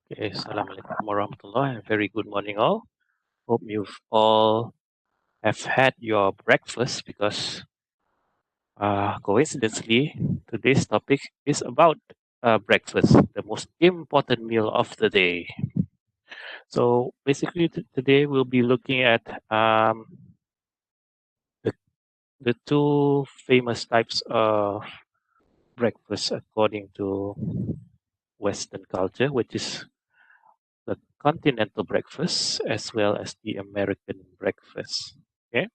Okay, Assalamualaikum warahmatullahi and very good morning all. Hope you've all have had your breakfast because coincidentally today's topic is about breakfast, the most important meal of the day. So basically today we'll be looking at the, the two famous types of breakfast according to Western culture, which is the continental breakfast as well as the American breakfast. Okay.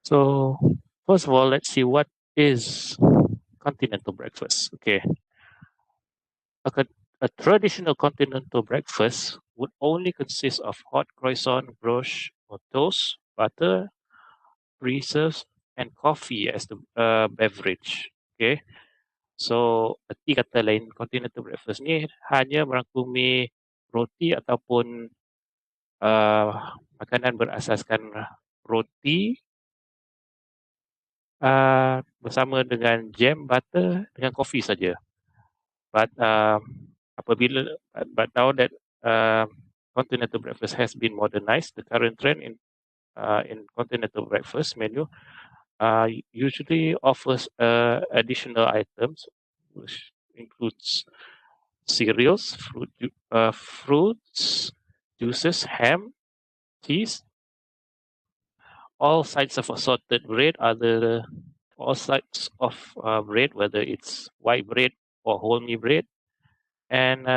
So first of all, let's see what is continental breakfast. Okay. A, a traditional continental breakfast would only consist of hot croissant, brioche, or toast, butter, preserves, and coffee as the beverage. Okay. So, erti kata lain continental breakfast ni hanya merangkumi roti ataupun makanan berasaskan roti bersama dengan jam, butter dengan kopi saja. But but now that continental breakfast has been modernized, the current trend in continental breakfast menu usually offers additional items, which includes cereals, fruits, juices, ham, cheese, all sides of assorted bread, all sides of bread, whether it's white bread or wholemeal bread, and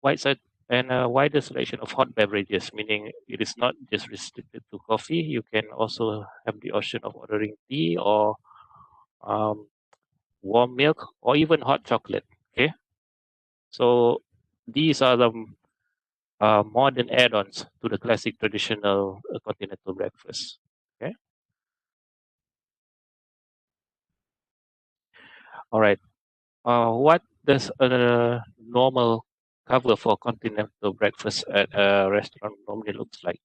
white side and a wider selection of hot beverages, meaning it is not just restricted to coffee. You can also have the option of ordering tea or um, warm milk or even hot chocolate. Okay, so these are the modern add-ons to the classic traditional continental breakfast. Okay, all right. What does a normal cover for continental breakfast at a restaurant normally looks like?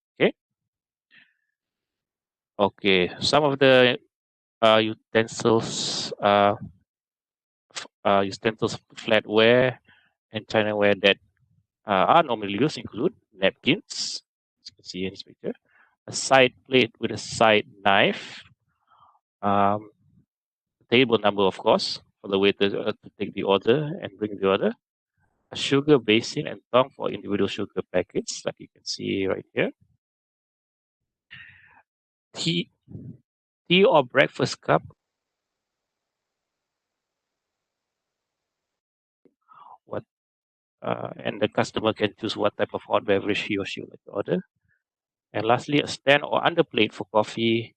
Okay. Some of the utensils, flatware, and chinaware that are normally used include napkins, as you can see in this picture, a side plate with a side knife, um, table number, of course, for the waiter to take the order and bring the order, a sugar basin and tongue for individual sugar packets, like you can see right here, tea, tea or breakfast cup, what and the customer can choose what type of hot beverage he or she would like to order. And lastly, a stand or underplate for coffee,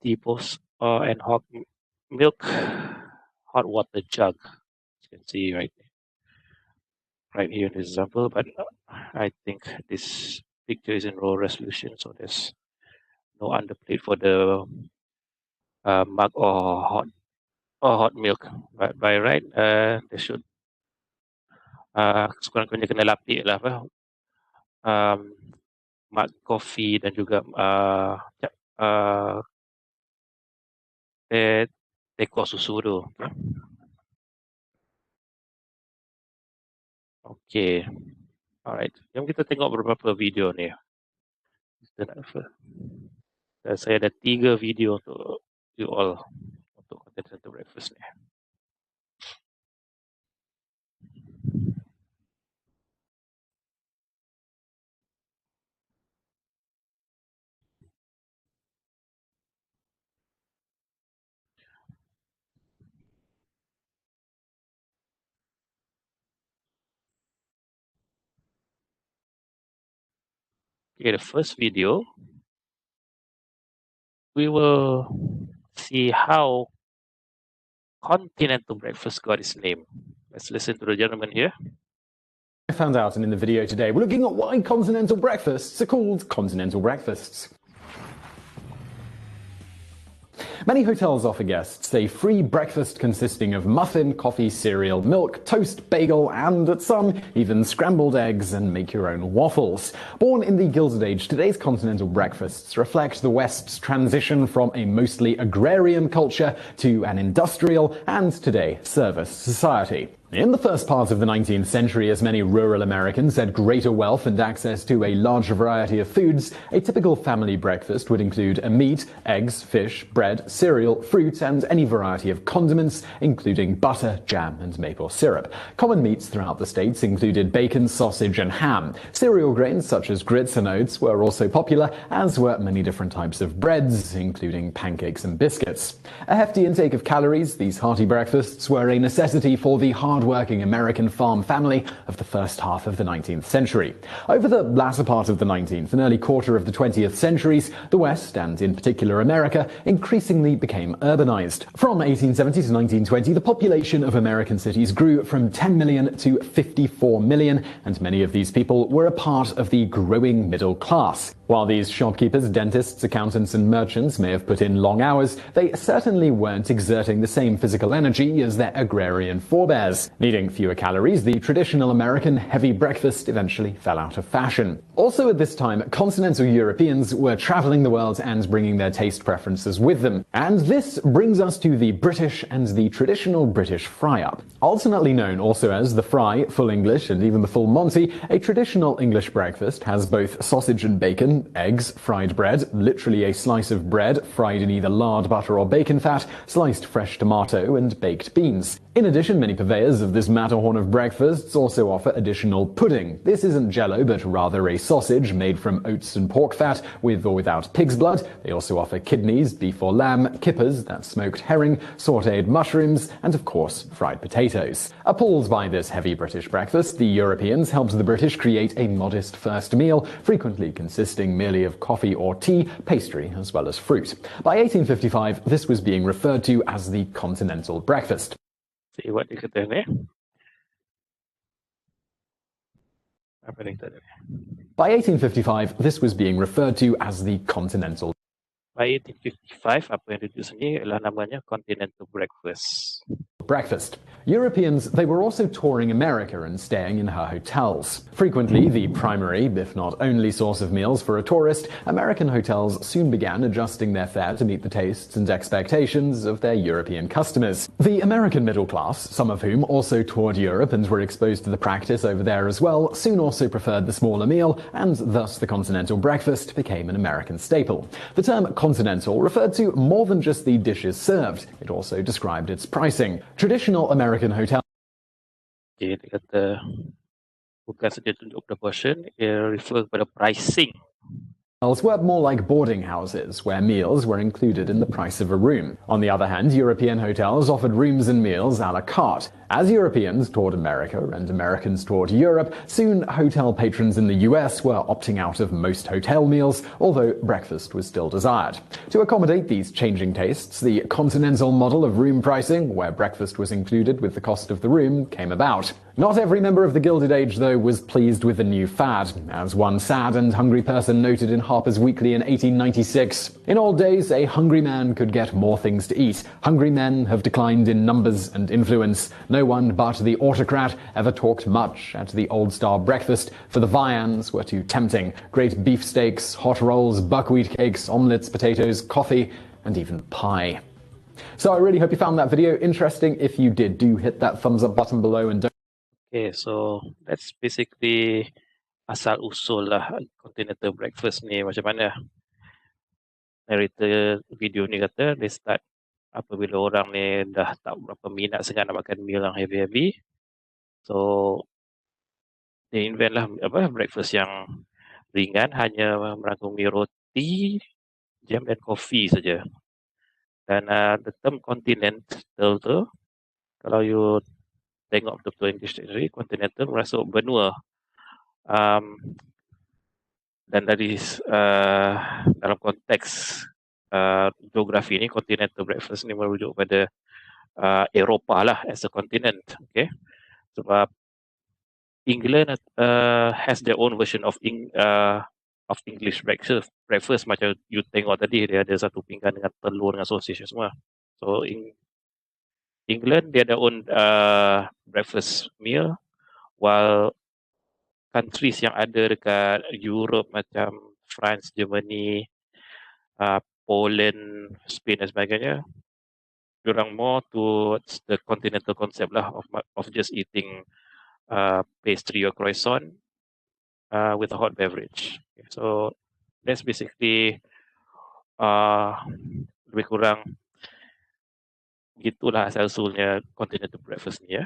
tea post, and hot milk, hot water jug. You can see right here in this example, but I think this picture is in low resolution, so there's no underplate for the mug or hot milk. But by right, there should sekurang-kurangnya kena lapik lah apa um, mug coffee dan juga teko susu tu. Okay. Alright. Jom kita tengok beberapa video ni. Saya ada 3 video untuk you all untuk continental breakfast ni. Okay, the first video, we will see how continental breakfast got its name. Let's listen to the gentleman here. I found out, and in the video today, we're looking at why continental breakfasts are called continental breakfasts. Many hotels offer guests a free breakfast consisting of muffin, coffee, cereal, milk, toast, bagel, and at some, even scrambled eggs and make-your-own waffles. Born in the Gilded Age, today's continental breakfasts reflect the West's transition from a mostly agrarian culture to an industrial and, today, service society. In the first part of the 19th century, as many rural Americans had greater wealth and access to a larger variety of foods, a typical family breakfast would include a meat, eggs, fish, bread, cereal, fruit, and any variety of condiments, including butter, jam, and maple syrup. Common meats throughout the states included bacon, sausage, and ham. Cereal grains such as grits and oats were also popular, as were many different types of breads, including pancakes and biscuits. A hefty intake of calories, these hearty breakfasts were a necessity for the hard-working American farm family of the first half of the 19th century. Over the latter part of the 19th and early quarter of the 20th centuries, the West, and in particular America, increasingly became urbanized. From 1870 to 1920, the population of American cities grew from 10 million to 54 million, and many of these people were a part of the growing middle class. While these shopkeepers, dentists, accountants, and merchants may have put in long hours, they certainly weren't exerting the same physical energy as their agrarian forebears. Needing fewer calories, the traditional American heavy breakfast eventually fell out of fashion. Also at this time, continental Europeans were traveling the world and bringing their taste preferences with them. And this brings us to the British and the traditional British fry-up. Alternately known also as the fry, full English, and even the full Monty, a traditional English breakfast has both sausage and bacon, eggs, fried bread, literally a slice of bread fried in either lard, butter, or bacon fat, sliced fresh tomato, and baked beans. In addition, many purveyors of this Matterhorn of breakfasts also offer additional pudding. This isn't jello, but rather a sausage made from oats and pork fat, with or without pig's blood. They also offer kidneys, beef or lamb, kippers, that's smoked herring, sautéed mushrooms, and of course, fried potatoes. Appalled by this heavy British breakfast, the Europeans helped the British create a modest first meal, frequently consisting merely of coffee or tea, pastry, as well as fruit. By 1855, this was being referred to as the continental breakfast. See what dia kata ni. Apa dia kata ni? By 1855, this was being referred to as the continental By 1855, apa yang ditunjuk sini adalah namanya continental breakfast. breakfast. Europeans, they were also touring America and staying in her hotels. Frequently the primary, if not only source of meals for a tourist, American hotels soon began adjusting their fare to meet the tastes and expectations of their European customers. The American middle class, some of whom also toured Europe and were exposed to the practice over there as well, soon also preferred the smaller meal, and thus the continental breakfast became an American staple. The term continental referred to more than just the dishes served. It also described its pricing. Traditional American hotels Okay, dia kata bukan saja tunjuk the portion, ia refer kepada pricing. were more like boarding houses, where meals were included in the price of a room. On the other hand, European hotels offered rooms and meals a la carte. As Europeans toured America and Americans toured Europe, soon hotel patrons in the US were opting out of most hotel meals, although breakfast was still desired. To accommodate these changing tastes, the continental model of room pricing, where breakfast was included with the cost of the room, came about. Not every member of the Gilded Age, though, was pleased with the new fad, as one sad and hungry person noted in Harper's Weekly in 1896. In old days, a hungry man could get more things to eat. Hungry men have declined in numbers and influence. No one but the autocrat ever talked much at the Old Star breakfast, for the viands were too tempting. Great beefsteaks, hot rolls, buckwheat cakes, omelets, potatoes, coffee, and even pie. So I really hope you found that video interesting. If you did, do hit that thumbs up button below and don't Okay, so that's basically asal-usul lah continental breakfast ni macam mana. Narrator video ni kata dia start apabila orang ni dah tak berapa minat sangat nak makan meal yang heavy-heavy. So, dia invent lah breakfast yang ringan, hanya merangkumi roti, jam dan kopi saja. Dan the term continental tu, kalau you tengok betul-betul English dictionary, continental merasuk benua. Dan dari dalam konteks geografi ni, continental breakfast ni merujuk pada Eropah lah as a continent. Okay? Sebab England has their own version of of English breakfast macam you tengok tadi, dia ada satu pinggan dengan telur dengan sausage semua. So in England dia ada own breakfast meal, while countries yang ada dekat Europe macam France, Germany, Poland, Spain dan sebagainya, diorang more towards the continental concept lah of just eating pastry or croissant with a hot beverage. Okay, so that's basically lebih kurang gitulah asal-usulnya continental breakfast ni ya.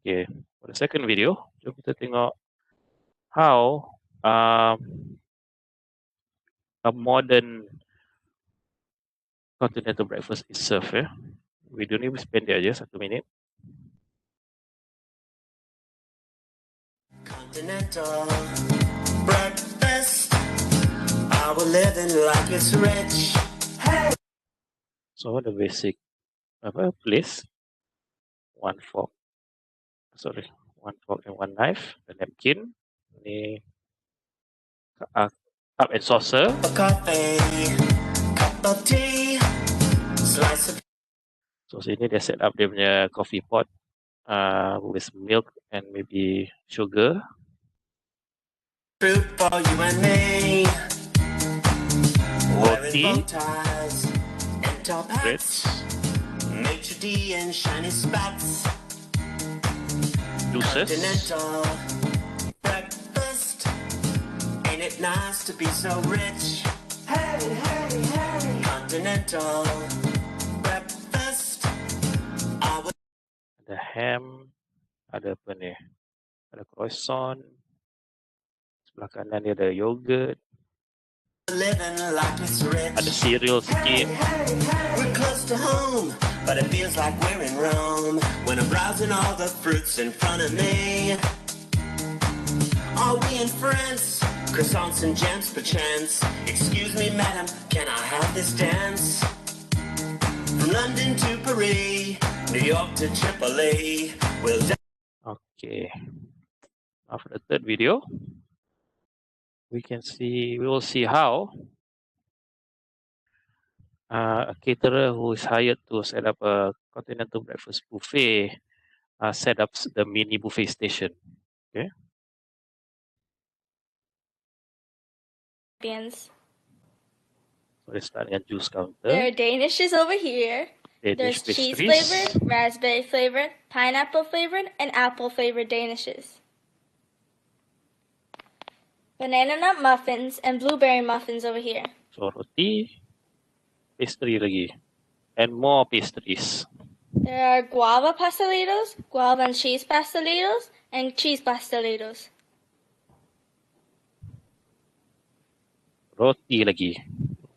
Okay, for the second video, jom kita tengok how a modern continental breakfast is served ya. Video ni pendek aja 1 minit. Continental breakfast, our living like it's rich. Hey. So the basic place, one fork and one knife, the napkin, ni cup and saucer. A coffee, cup of tea, slice of. So sini dia set up dia punya coffee pot with milk and maybe sugar. Fruit for you and me. Roti, Wearing bow ties and top hats. breads, Maitre d' and shiny spats. juices, Continental breakfast. Ain't it nice to be so rich? Hey, hey, hey. Continental breakfast. ada ham, ada apa ni? Ada croissant. Sebelah kanan dia ada yogurt. Living like it's rich. Ada cereal sikit. We're close to home, but it feels like we're in Rome when I'm browsing all the fruits in front of me. Are we in France? Croissants and jams perchance. Excuse me, madam, can I have this dance? From London to Paris, New York to Tripoli, we'll. Okay. After the third video, we will see how a caterer who is hired to set up a continental breakfast buffet set up the mini buffet station. Okay. So let's start dengan juice counter. There are Danishes over here. Danish There's cheese pastries. flavored, raspberry flavored, pineapple flavored, and apple flavored Danishes. Banana nut muffins and blueberry muffins over here. So roti, pastry lagi, and more pastries. There are guava pastelitos, guava and cheese pastelitos, and cheese pastelitos. Roti lagi.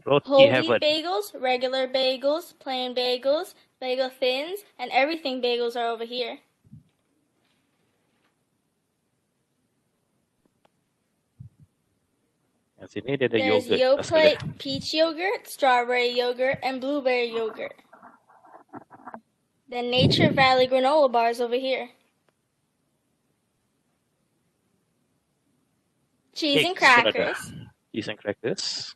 Roti Whole heaven. wheat bagels, regular bagels, plain bagels, bagel thins, and everything bagels are over here. Yang sini dia ada There's yogurt. Yoplait peach yogurt, strawberry yogurt, and blueberry yogurt. The Nature Valley granola bars over here. Cheese and crackers. Cheese and crackers.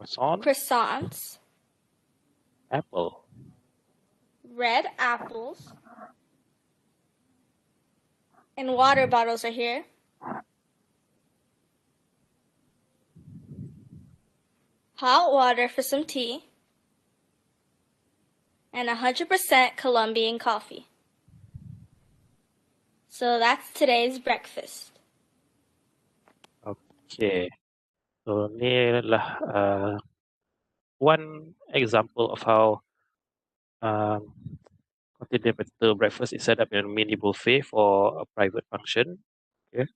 Croissant. Croissants. Apple. Red apples. And water bottles are here. Hot water for some tea. And 100% Colombian coffee. So that's today's breakfast. Okay. So ni adalah one example of how continental breakfast is set up in a mini buffet for a private function. Okay.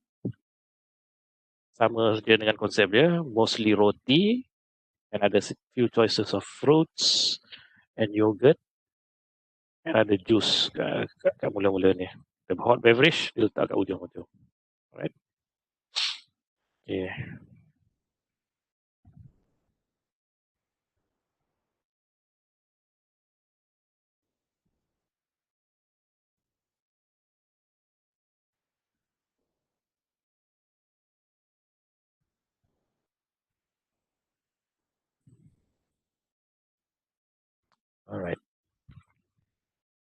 Sama je dengan konsep dia, mostly roti, and ada few choices of fruits and yogurt, and ada juice kat mula-mula ni. The hot beverage dia letak kat ujung-ujung. Alright. Okay. All right.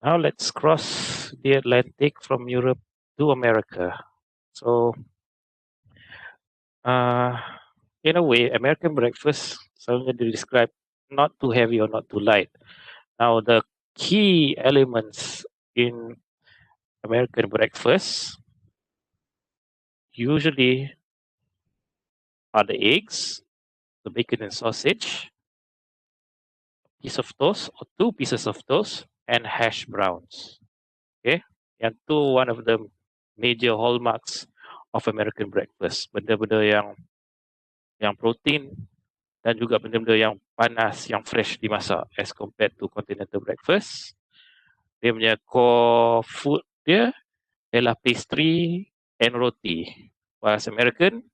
Now let's cross the Atlantic from Europe to America. So, in a way, American breakfast selalunya described not too heavy or not too light. Now, the key elements in American breakfast usually are the eggs, the bacon and sausage, piece of toast or two pieces of toast, and hash browns. Okay, yang tu one of the major hallmarks of American breakfast. Benda-benda yang protein dan juga benda-benda yang panas, yang fresh dimasak as compared to continental breakfast. Dia punya core food dia ialah pastry and roti. Whereas American,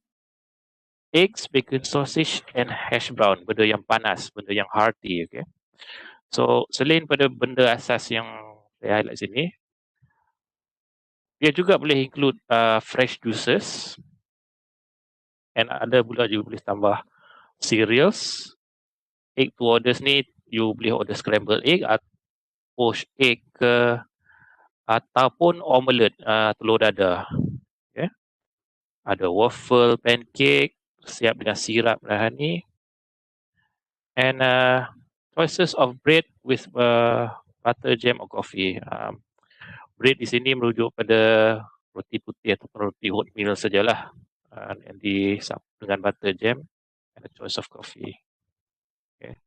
eggs, bacon, sausage and hash brown, benda yang panas, benda yang hearty. Okay. So selain pada benda asas yang saya highlight sini, dia juga boleh include fresh juices, and ada pula juga boleh tambah cereals. Egg to orders ni you boleh order scrambled egg, poached egg ke, ataupun omelette, telur dadah. Okay. Ada waffle, pancake, siap dengan sirap dan honey. And choices of bread with butter, jam or coffee. Bread di sini merujuk pada roti putih ataupun roti oatmeal sajalah. And dengan butter, jam and a choice of coffee. Okay.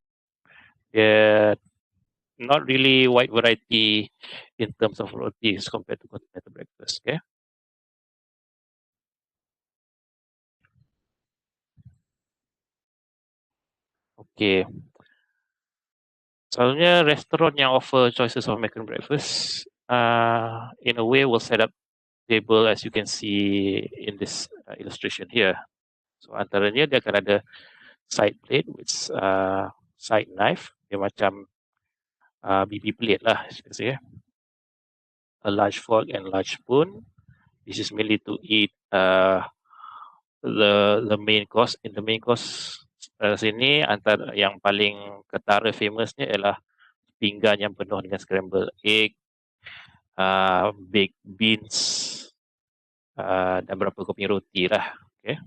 Not really wide variety in terms of rotis compared to continental breakfast. Okay. Okay. Selalunya restoran yang offer choices of American breakfast, in a way will set up table as you can see in this illustration here. So antaranya dia akan ada side plate with side knife, dia macam BB plate lah, as you can see. A large fork and large spoon. This is mainly to eat the main course. In the main course sini antara yang paling ketara famousnya ialah pinggan yang penuh dengan scrambled egg, baked beans, dan beberapa kopi roti lah. Okay.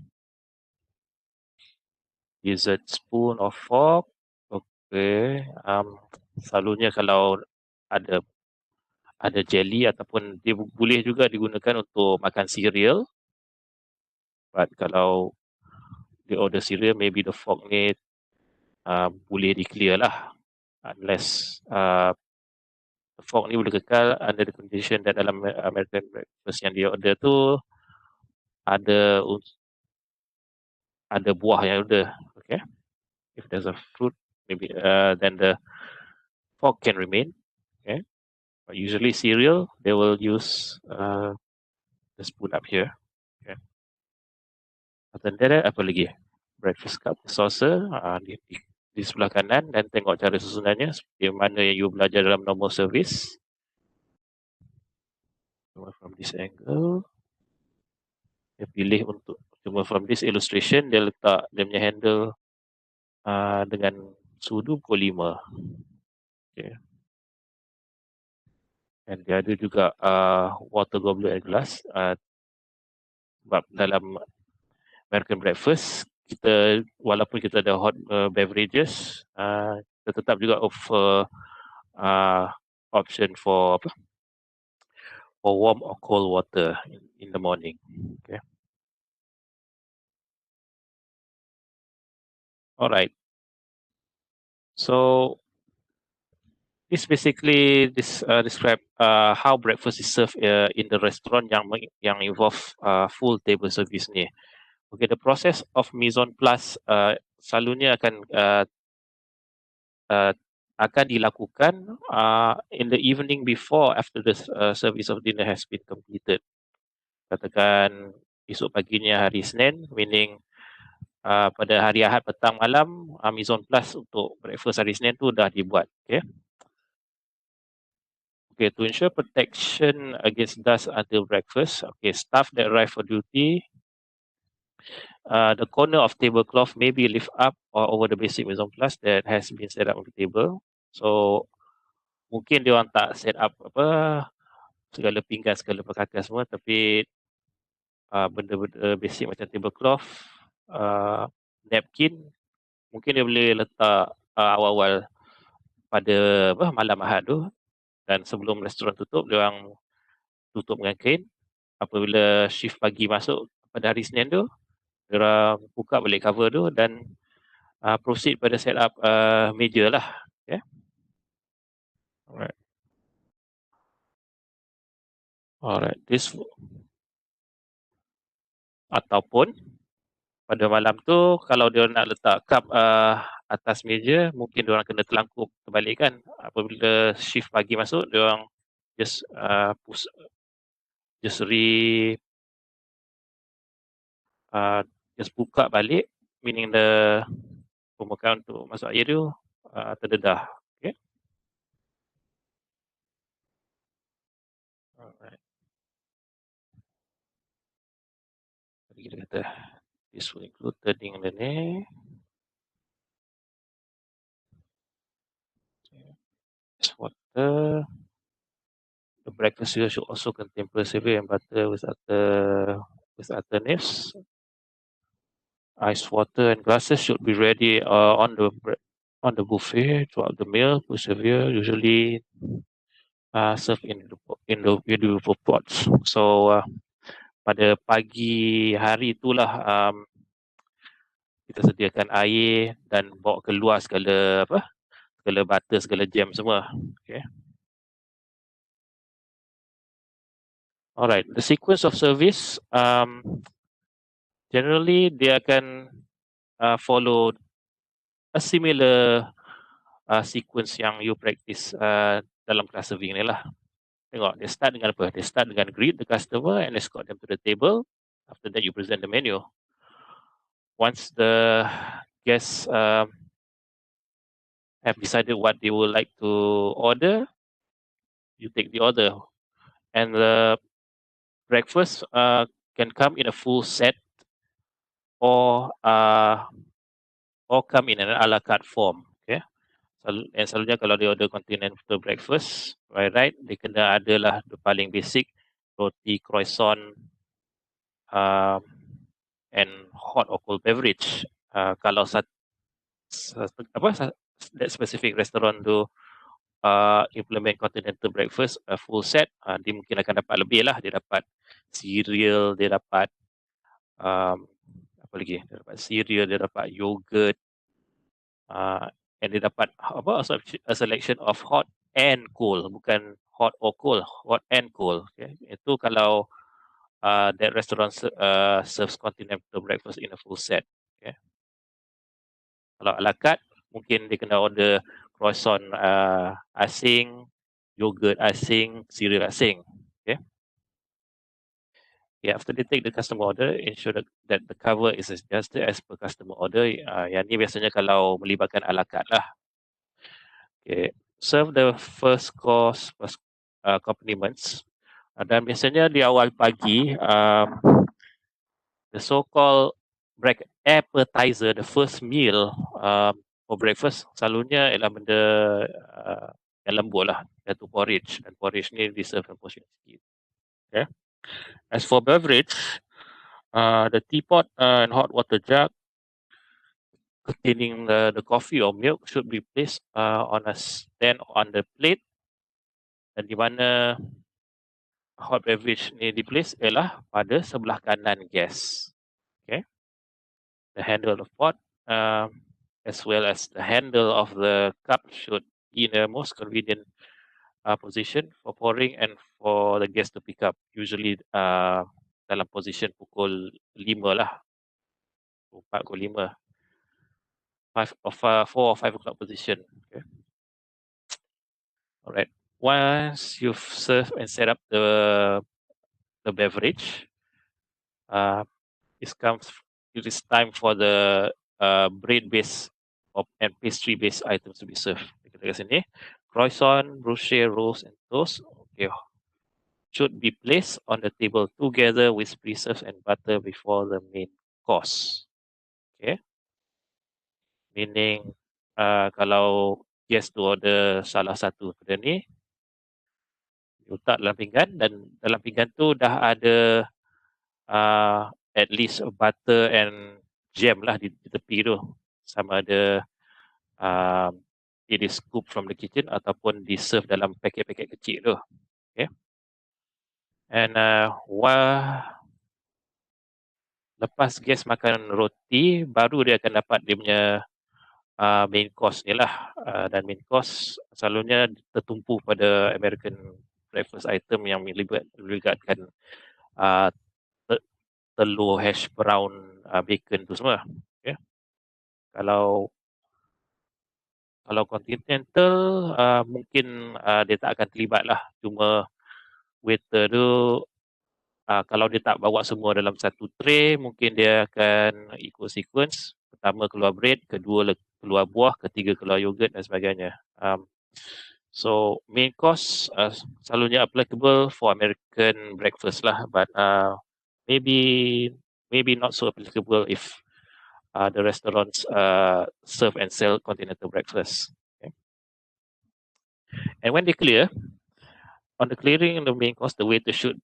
Dessert spoon or fork. Okay. Selalunya kalau ada jelly ataupun dia boleh juga digunakan untuk makan cereal. But kalau di order cereal, maybe the fork ni boleh di-clear lah. Unless the fork ni boleh kekal under the condition that dalam American breakfast yang dia order tu ada buah yang order. Okay. If there's a fruit, maybe then the fork can remain. Okay. But usually cereal, they will use the spoon up here. Okay. Atau apa lagi? Breakfast cup, saucer di sebelah kanan, dan tengok cara susunannya seperti mana yang you belajar dalam normal service. From this angle, dia pilih untuk cuma from this illustration, dia letak dia punya handle dengan sudu pukul 5. Okay. Dan dia ada juga water goblet and glass. Sebab dalam American breakfast, kita walaupun kita ada hot beverages, kita tetap juga offer option for warm or cold water in the morning. Okay. All right. So this basically describe how breakfast is served in the restaurant yang involve full table service ni. Okay, the process of mise en place selalunya akan dilakukan in the evening before after the service of dinner has been completed. Katakan esok paginya hari Isnin, meaning pada hari Ahad petang malam, mise en place untuk breakfast hari Isnin tu dah dibuat. Okay. Okay, to ensure protection against dust until breakfast, okay, staff that arrive for duty, the corner of tablecloth may be lift up or over the basic mise en place that has been set up on the table. So mungkin dia orang tak set up segala pinggan, segala perkakas semua, tapi benda-benda basic macam tablecloth, napkin, mungkin dia boleh letak awal-awal pada malam Ahad tu, dan sebelum restoran tutup, dia orang tutup dengan kain. Apabila shift pagi masuk pada hari Senin tu, dia orang buka balik cover tu dan proceed pada set up meja lah. Okay. Alright. Alright. Ataupun pada malam tu, kalau dia nak letak cup atas meja, mungkin dia orang kena terlangkup terbalik kan. Apabila shift pagi masuk, dia orang just buka balik, meaning the permukaan untuk masuk air tu terdedah. Okay. Alright. Tadi kita kata this will include turning the ni. Water. The breakfast cereal should also contain persevere and butter with alternatives. Ice water and glasses should be ready on the buffet throughout the meal. Persevere usually served in the individual pots. So pada pagi hari itulah kita sediakan air dan bawa keluar segala butter, segala jam semua. Okay. Alright, the sequence of service generally dia akan follow a similar sequence yang you practice dalam class serving ni lah. Tengok, dia start dengan apa? Dia start dengan greet the customer and escort them to the table. After that, you present the menu. Once the guests have decided what they would like to order, you take the order. And the breakfast can come in a full set or come in an a la carte form. Okay. Selalunya kalau dia order continental breakfast, right, dia kena adalah the paling basic, roti, croissant, and hot or cold beverage. Kalau that specific restaurant tu implement continental breakfast full set, dia mungkin akan dapat lebih lah. Dia dapat cereal, dia dapat apa lagi? Dia dapat cereal, dia dapat yogurt, and dia dapat a selection of hot and cold, bukan hot or cold, hot and cold. Okay. Itu kalau that restaurant serves continental breakfast in a full set. Okay. Kalau a la carte, mungkin dia kena order croissant asing, yogurt asing, cereal asing. Okay. Yeah, after they take the customer order, ensure that the cover is adjusted as per customer order. Yang ni biasanya kalau melibatkan a la carte lah. Okay. Serve the first course accompaniments. Dan biasanya di awal pagi, the so-called appetizer, the first meal for breakfast, selalunya ialah benda yang lembut lah, iaitu porridge. Dan porridge ni di-serve dalam portion sikit. Okay. As for beverage, the teapot and hot water jug containing the coffee or milk should be placed on a stand on the plate. Dan di mana hot beverage ni di-place ialah pada sebelah kanan guest. Okay. The handle of pot as well as the handle of the cup should be in the most convenient position for pouring and for the guest to pick up. Usually dalam position pukul 5 lah. 4 ke 5. 4 or 5 o'clock position. Okay. Alright. Once you've served and set up the beverage, it is time for the bread-based and pastry-based items to be served. Kita kat sini, croissant, brioche, rolls, and toast. Okay, should be placed on the table together with preserves and butter before the main course. Okay, meaning kalau guest to order salah satu benda ni, letak dalam pinggan, dan dalam pinggan tu dah ada at least butter and jam lah di tepi tu, sama ada it is scooped from the kitchen ataupun di serve dalam paket-paket kecil tu. Okay. And lepas guest makan roti, baru dia akan dapat dia punya main course ni lah. Dan main course selalunya tertumpu pada American breakfast item yang melibatkan telur, hash brown, bacon tu semua. Okay. Kalau continental mungkin dia tak akan terlibat lah. Cuma waiter tu kalau dia tak bawa semua dalam satu tray, mungkin dia akan ikut sequence. Pertama keluar bread, kedua keluar buah, ketiga keluar yogurt dan sebagainya. So main course selalunya applicable for American breakfast lah, but maybe not so applicable if the restaurants serve and sell continental breakfast. Okay. And when they clear, on the clearing the main course, the waiter should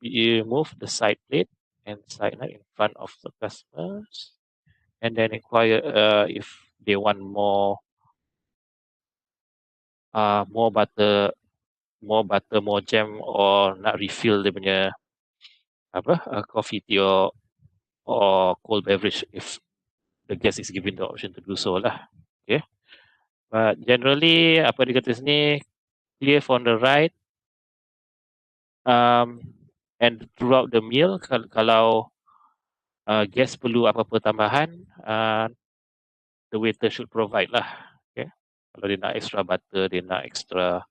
move the side plate and side knife in front of the customers, and then inquire if they want more butter, more jam, or nak refill dia punya coffee, tea, or cold beverage if the guest is given the option to do so lah. Okay. But generally apa dia kata sini, clear from the right, and throughout the meal, kalau guest perlu apa-apa tambahan, the waiter should provide lah. Okay. Kalau dia nak extra butter, dia nak extra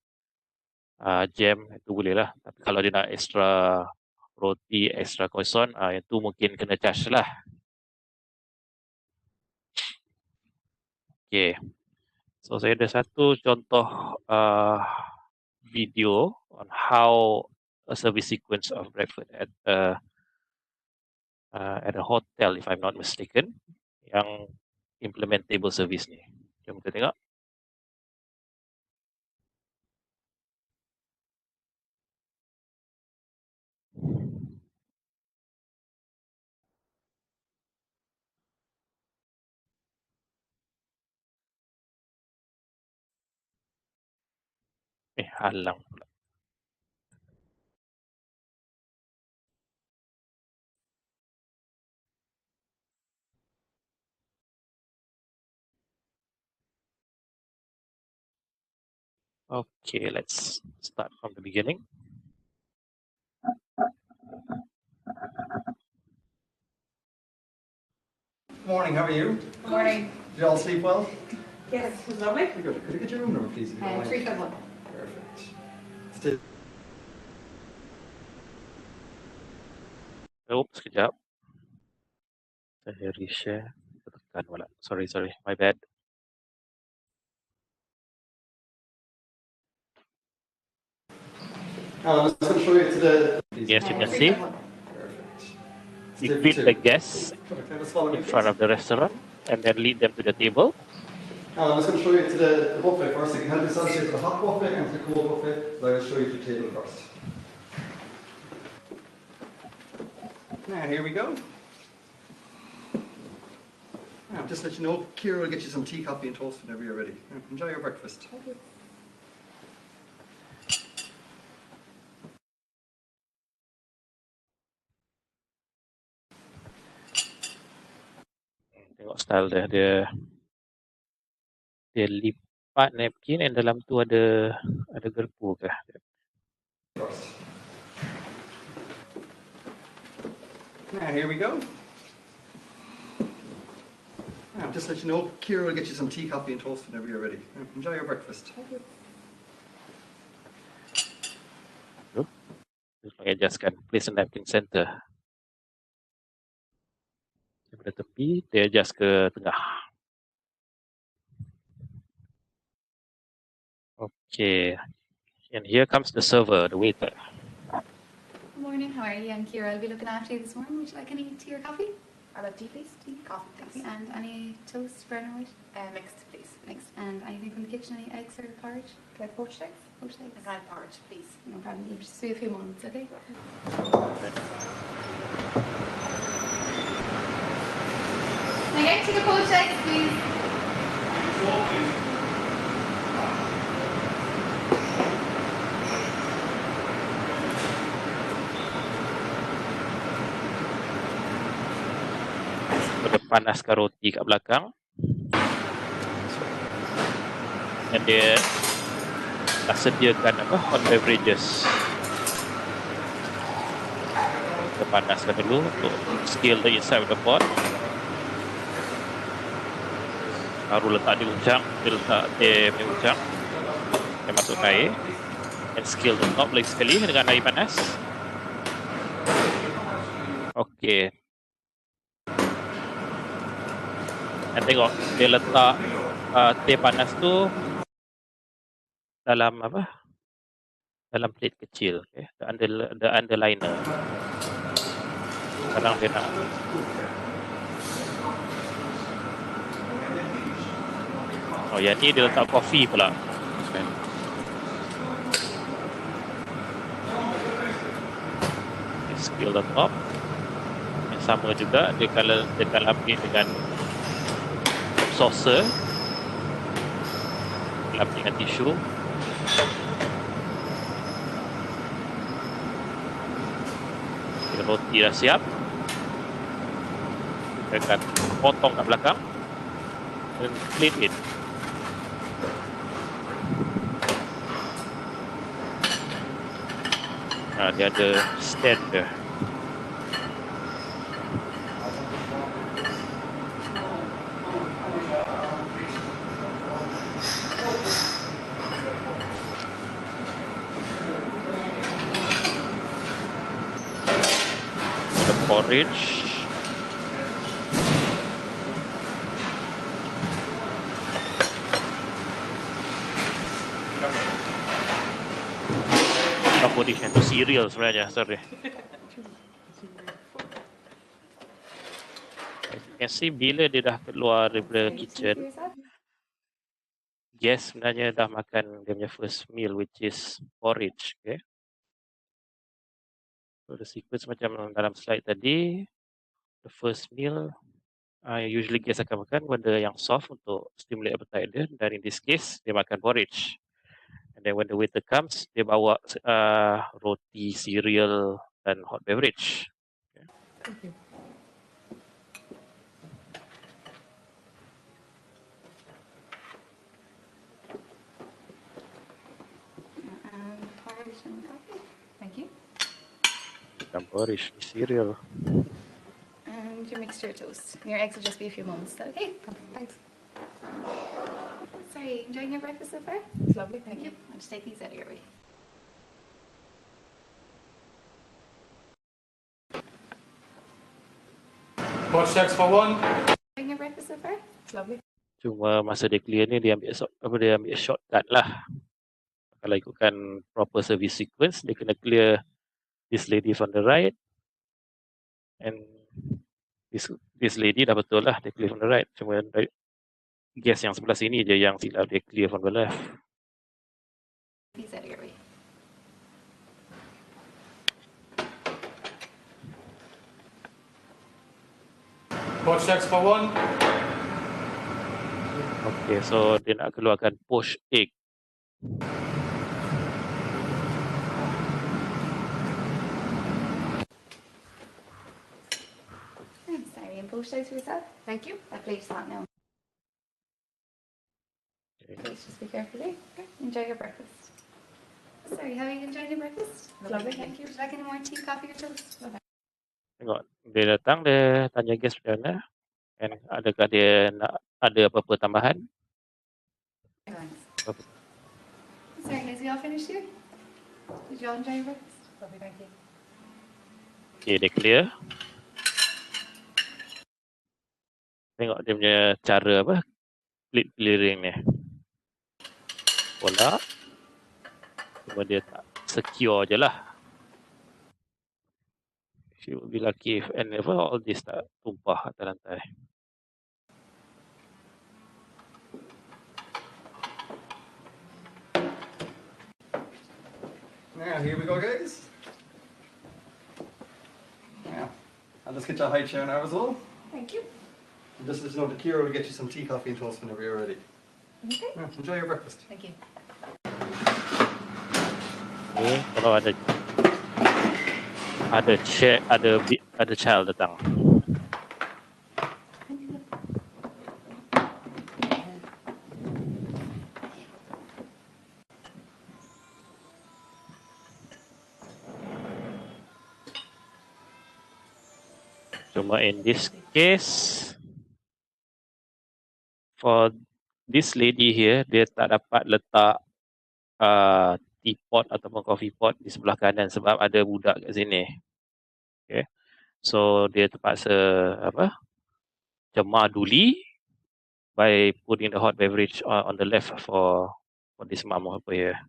jam, itu boleh lah. Tapi kalau dia nak extra roti, extra croissant, itu mungkin kena charge lah. Okay. So saya ada satu contoh video on how a service sequence of breakfast at a hotel, if I'm not mistaken, yang implement table service ni. Jom kita tengok. Halang pula. Okay, let's start from the beginning. Good morning, how are you? Good morning. Did you all sleep well? Yes, it was lovely. Good. Could I get your room number, please? If you don't mind? 351. Perfect. Still. Oops, sekejap. Saya reshare. Tekan pula. Sorry, my bad. I'm just going to show you to the... Yes, you can see. Perfect. You greet the guests in front of the restaurant and then lead them to the table. I'm just going to show you to the buffet first. You can help yourself here to the hot buffet and to the cold buffet. So I'll show you to the table first. Now, here we go. Now, just to let you know, Kira will get you some tea, coffee and toast whenever you're ready. Enjoy your breakfast. Tengok style dia lipat napkin dan dalam tu ada gerpu ke? Now, here we go. Now, just to let you know, Kira will get you some tea, coffee and toast whenever you're ready. Enjoy your breakfast. Terus adjustkan, place a napkin center. Daripada tepi, dia adjust ke tengah. Okay. And here comes the server, the waiter. Good morning, how are you? I'm Kira. I'll be looking after you this morning. Would you like any tea or coffee? I'll have tea, please. Tea, coffee, please. And any toast, brown or white? Mixed, please. Mixed. And anything from the kitchen? Any eggs or porridge? Can I have poached eggs? Poached eggs. And fried porridge, please. No problem. You'll just be a few moments, okay? Can I get to the poached eggs, please? Pada panaskan roti kat belakang. Dan dia dah sediakan hot beverages. Kita panaskan dulu untuk scale the inside of the pot. Baru letak di ujang, dia letak dia punya ujang. Dia masuk air. And scale the top lagi sekali dengan air panas. Okey. Dan tengok dia letak teh panas tu dalam apa? Dalam plate kecil, okay? The underliner. Sekarang dia nak yang ni dia letak kopi pula. Skill the top. Yang sama juga dia akan lapis dengan saucer. Lapis dengan tisu. Roti dah siap. Kita akan potong kat belakang dan flip it. Dia ada stand dia. Ada porridge. Porridge itu cereal sebenarnya, sorry. You can see bila dia dah keluar daripada kitchen, guest sebenarnya dah makan dia punya first meal, which is porridge. Okay. So the sequence macam dalam slide tadi, the first meal usually guest akan makan benda yang soft untuk stimulate appetite dia, dan in this case dia makan porridge. And then when the waiter comes, dia bawa roti, cereal dan hot beverage. Okay. Thank you. Porridge and coffee. Thank you. Dan porridge, cereal. And your mixture of toast. Your eggs will just be a few moments. Is that okay? Thanks. Sorry, enjoying your breakfast so far? It's lovely, thank you. I'll just take these out of your way. Poached eggs for one. Enjoying your breakfast so far? It's lovely. Cuma masa dia clear ni dia ambil shortcut lah. Kalau ikutkan proper service sequence, dia kena clear this lady from the right, and this lady dah betul lah, dia clear from the right. Cuma guest yang sebelah sini je yang silap, dia clear from the left. These out of your way. Poached eggs for one. Okay, so dia nak keluarkan poached egg. Sorry, and poached eggs for yourself? Thank you. That plate's hot now. Okay. Please just be careful there. Okay. Enjoy your breakfast. Sorry, how are you enjoying your breakfast? Lovely, thank you. Would you like any more tea, coffee, or toast? Bye-bye. Tengok, dia datang, dia tanya guest macam mana, and adakah dia nak ada apa-apa tambahan. Thanks. Sorry, guys, we all finished here? Did you all enjoy your breakfast? Lovely, thank you. Okay, dia clear. Tengok dia punya cara apa, plate clearing ni. Bola. Cuma dia tak secure je lah. She will be lucky if and never all this tak tumpah atas lantai. Now, here we go, guys. Now, I'll just get your high chair now as well. Thank you. And just let you know, the Kira will get you some tea, coffee, and toast whenever you're ready. Okay. Yeah, enjoy your breakfast. Thank you. Okay, kalau ada child datang. Cuma in this case, for this lady here, dia tak dapat letak teapot ataupun coffee pot di sebelah kanan sebab ada budak kat sini. Okay. So dia terpaksa jemah duli by putting the hot beverage on the left for this mum over here.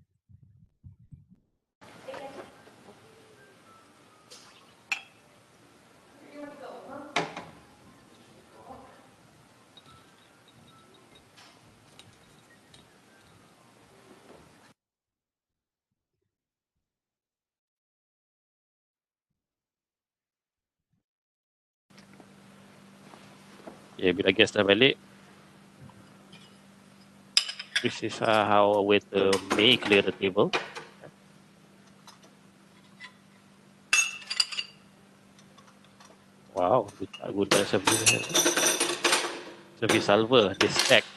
Okay, bila guest dah balik, this is how a waiter may clear the table. Wow, guna service salver, they stack.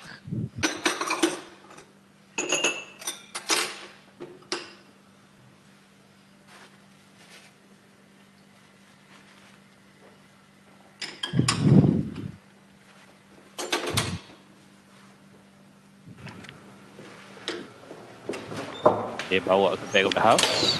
They bawa ke back of the house.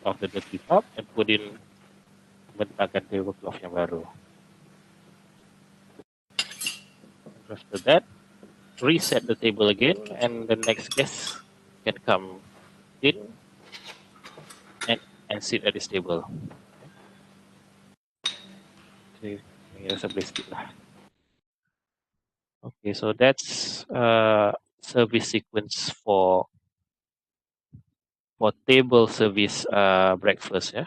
Off the dirty top and put in bentakan tablecloth yang baru. After that, reset the table again and the next guest can come in and sit at this table. Okay, rasa boleh skip lah. Okay, so that's service sequence for table service breakfast, yeah.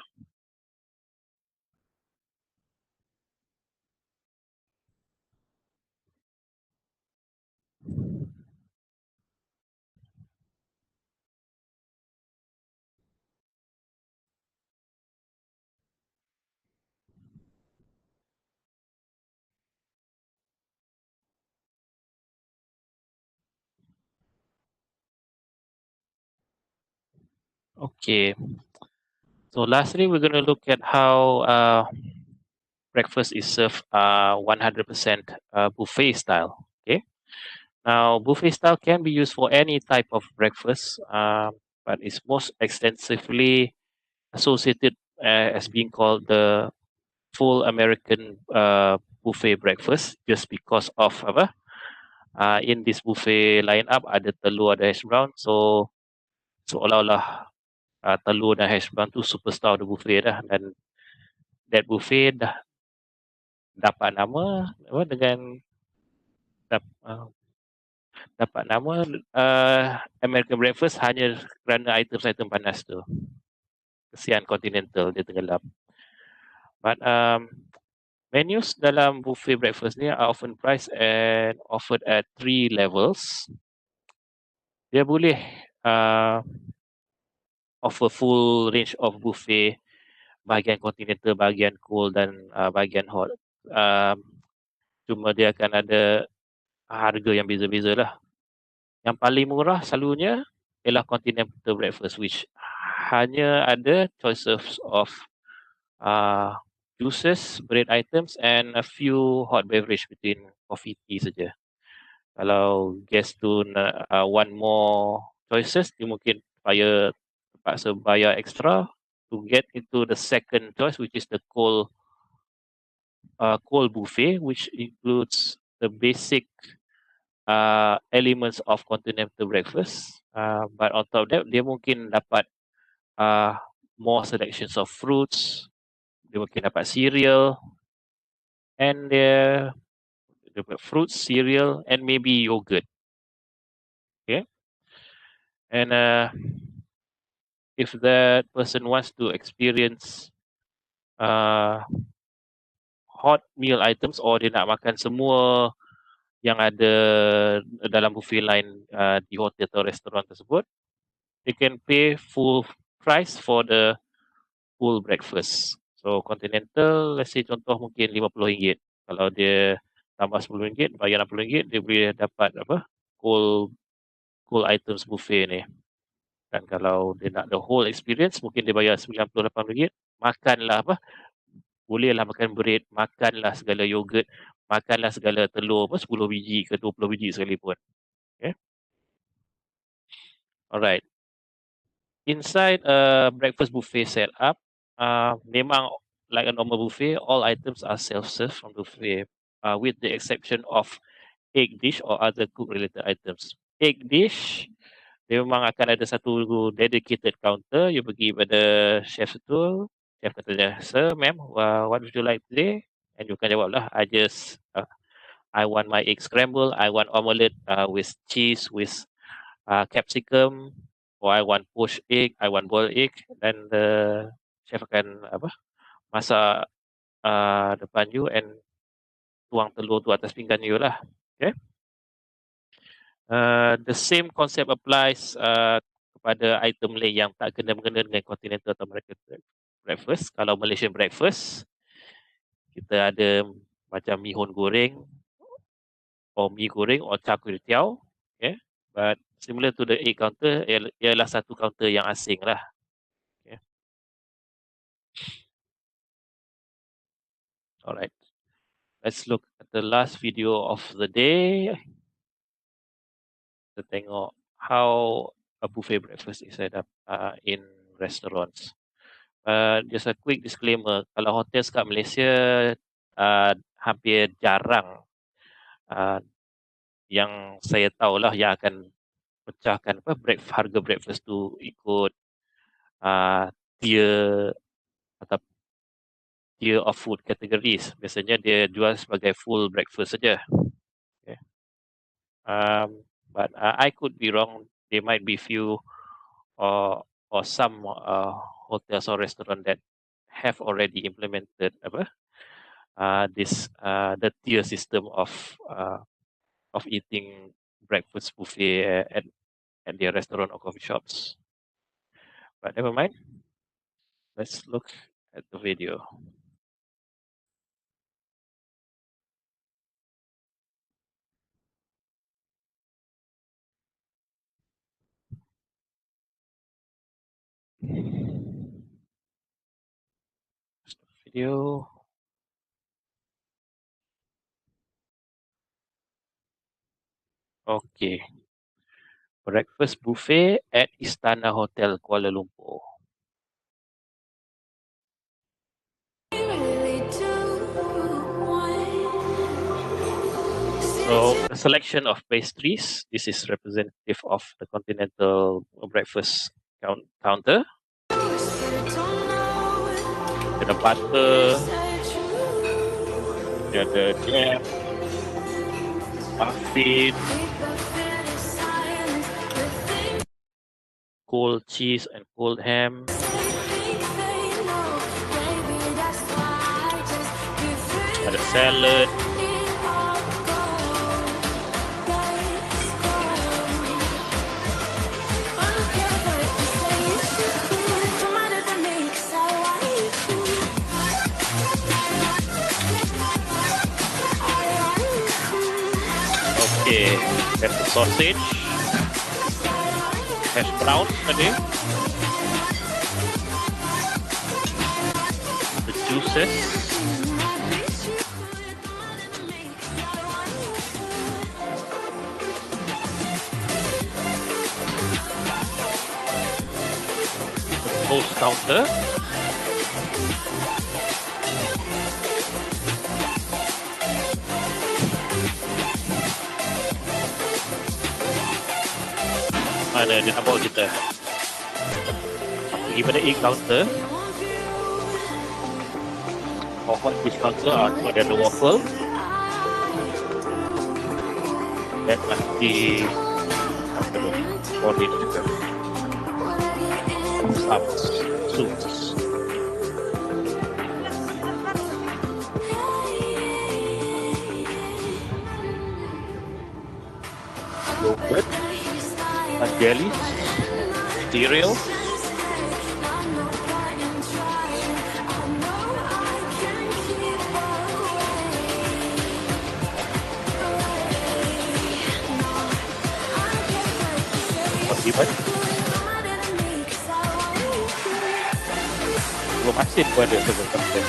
Okay. So lastly, we're going to look at how breakfast is served 100% buffet style. Okay. Now, buffet style can be used for any type of breakfast, but it's most extensively associated as being called the full American buffet breakfast, just because of in this buffet lineup ada telur, ada hash brown, so seolah-olah telur dan hash brown tu superstar the buffet dah, dan that buffet dah dapat nama dengan dapat nama American breakfast hanya kerana item-item panas tu. Kesian Continental dia tenggelam. But menus dalam buffet breakfast ni are often priced and offered at 3 levels. Dia boleh offer full range of buffet, bahagian continental, bahagian cold dan bahagian hot. Cuma dia akan ada harga yang beza-beza lah. Yang paling murah selalunya ialah continental breakfast, which hanya ada choices of juices, bread items, and a few hot beverage between coffee, tea saja. Kalau guest tu want more choices, dia mungkin terpaksa bayar extra to get into the second choice, which is the cold buffet, which includes the basic elements of continental breakfast. But on top of that, dia mungkin dapat more selections of fruits, dia mungkin dapat cereal, and dia dapat fruits, cereal, and maybe yogurt. Okay, and if that person wants to experience hot meal items, or dia nak makan semua yang ada dalam buffet lain di hotel atau restoran tersebut, they can pay full price for the full breakfast. So continental, let's say contoh mungkin RM50. Kalau dia tambah RM10, bayar RM60, dia boleh dapat cold items buffet ni. Dan kalau dia nak the whole experience, mungkin dia bayar RM98. Makanlah bolehlah makan bread, makanlah segala yogurt, makanlah segala telur 10 biji ke 20 biji sekalipun. Okay. Alright. Inside a breakfast buffet setup, memang like a normal buffet, all items are self-served from the buffet, with the exception of egg dish or other cook-related items. Egg dish, dia memang akan ada satu dedicated counter. You pergi pada chef tu, chef kata dia, "Sir, ma'am, what would you like today?" And you can jawab lah, I want my egg scramble, I want omelette with cheese, with capsicum, or I want poached egg, I want boiled egg. Dan the chef akan masak depan you and tuang telur tu atas pinggan you lah. Okay. The same concept applies kepada item lain yang tak kena-mengena dengan continental atau American breakfast. Kalau Malaysian breakfast, kita ada macam mihun goreng, or mi goreng, or char kway teow. Okay. But similar to the egg counter, ialah satu counter yang asing lah. Okay. Alright. Let's look at the last video of the day. Kita tengok how a buffet breakfast is set up in restaurants. Just a quick disclaimer, kalau hotel kat Malaysia hampir jarang yang saya tahulah yang akan pecahkan harga breakfast tu ikut tier atau tier of food categories. Biasanya dia jual sebagai full breakfast saja. Okay. But I could be wrong. There might be few or some hotels or restaurant that have already implemented this the tier system of eating breakfast buffet at their restaurant or coffee shops. But never mind. Let's look at the video. Video. Okay. Breakfast buffet at Istana Hotel Kuala Lumpur. So a selection of pastries. This is representative of the continental breakfast counter. Ada butter, ada jam, muffin, cold cheese and cold ham. Ada salad. Okay, there's the sausage, hash browns tadi, the juices, toast counter. Mana dia nak bawa kita? Pergi pada egg counter. Hot fish counter, cuma dia ada waffle. That must be porridge juga. Soups. Yogurt. Jelly. Cereal. Akibat belum asin pun ada sebetulnya.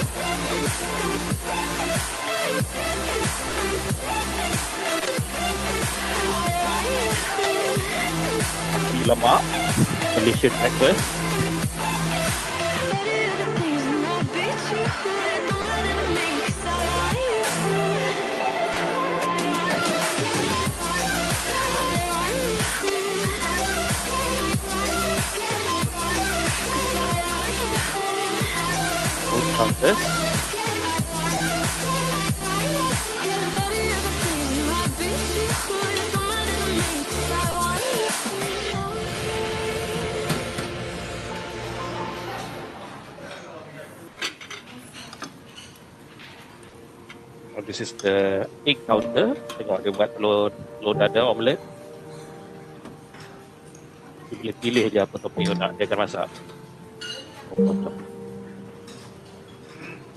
Lemak, delicious breakfast. Counter. Oh, this is the egg counter. Tengok dia buat telur dada omelette. Dia pilih je apa topping nak dia akan masak.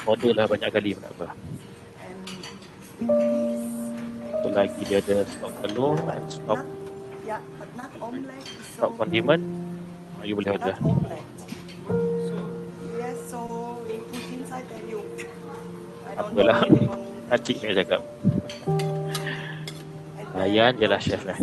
Order lah banyak kali nak apa. Satu lagi dia ada stok telur dan stok condiment. You boleh order. Apalah, cik ni cakap. Layan je lah chef lah.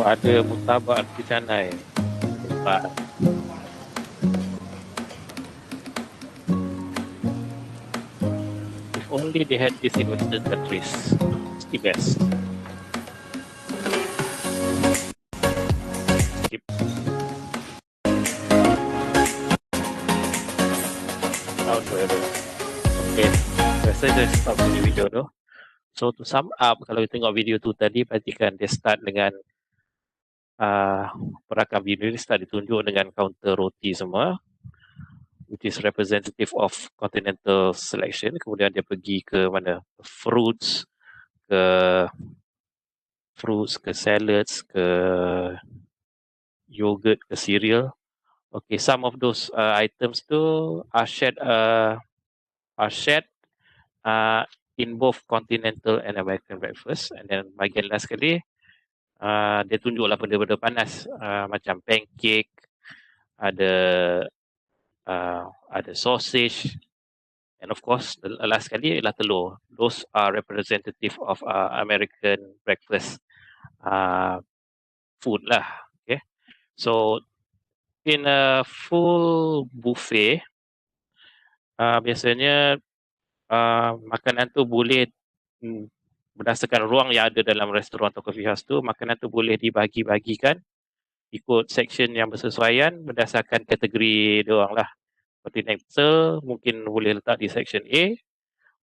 Ada mutabak di sana. If only they had this in Western countries, it's the best. Skip. Okay, rasa dah stop di video tu. So to sum up, kalau you tengok video tu tadi, perhatikan dia start dengan perakam video ni start ditunjuk dengan counter roti semua, which is representative of continental selection. Kemudian dia pergi ke mana? Fruits, ke salads, ke yogurt, ke cereal. Okay, some of those items tu are shared in both continental and American breakfast. And then bagian last sekali, dia tunjuklah benda-benda panas macam pancake, ada sausage, and of course the last sekali ialah telur. Those are representative of American breakfast food lah. Okay, so in a full buffet, biasanya makanan tu boleh berdasarkan ruang yang ada dalam restoran atau coffee house tu, makanan tu boleh dibagi-bagikan ikut section yang bersesuaian berdasarkan kategori dia orang lah. Seperti Nextel mungkin boleh letak di section A,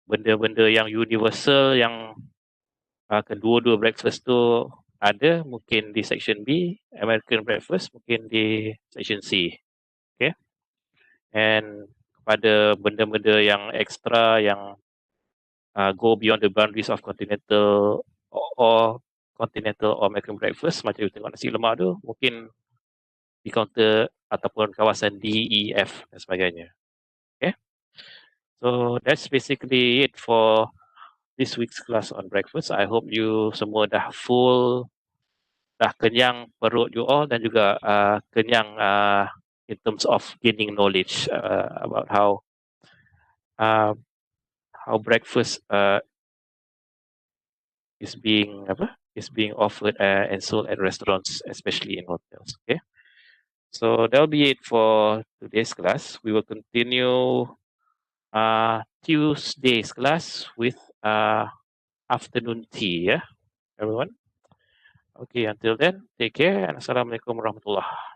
benda-benda yang universal yang kedua-dua breakfast tu ada mungkin di section B, American breakfast mungkin di section C. Okay, and pada benda-benda yang ekstra yang go beyond the boundaries of continental or American breakfast, macam you tengok nasi lemak tu, mungkin di kaunter ataupun kawasan D, E, F dan sebagainya. Okay, so that's basically it for this week's class on breakfast. I hope you semua dah full, dah kenyang perut you all, dan juga kenyang in terms of gaining knowledge about how breakfast is being offered and sold at restaurants, especially in hotels. Okay, so that'll be it for today's class. We will continue Tuesday's class with afternoon tea. Yeah, everyone. Okay, until then, take care and Assalamualaikum warahmatullah.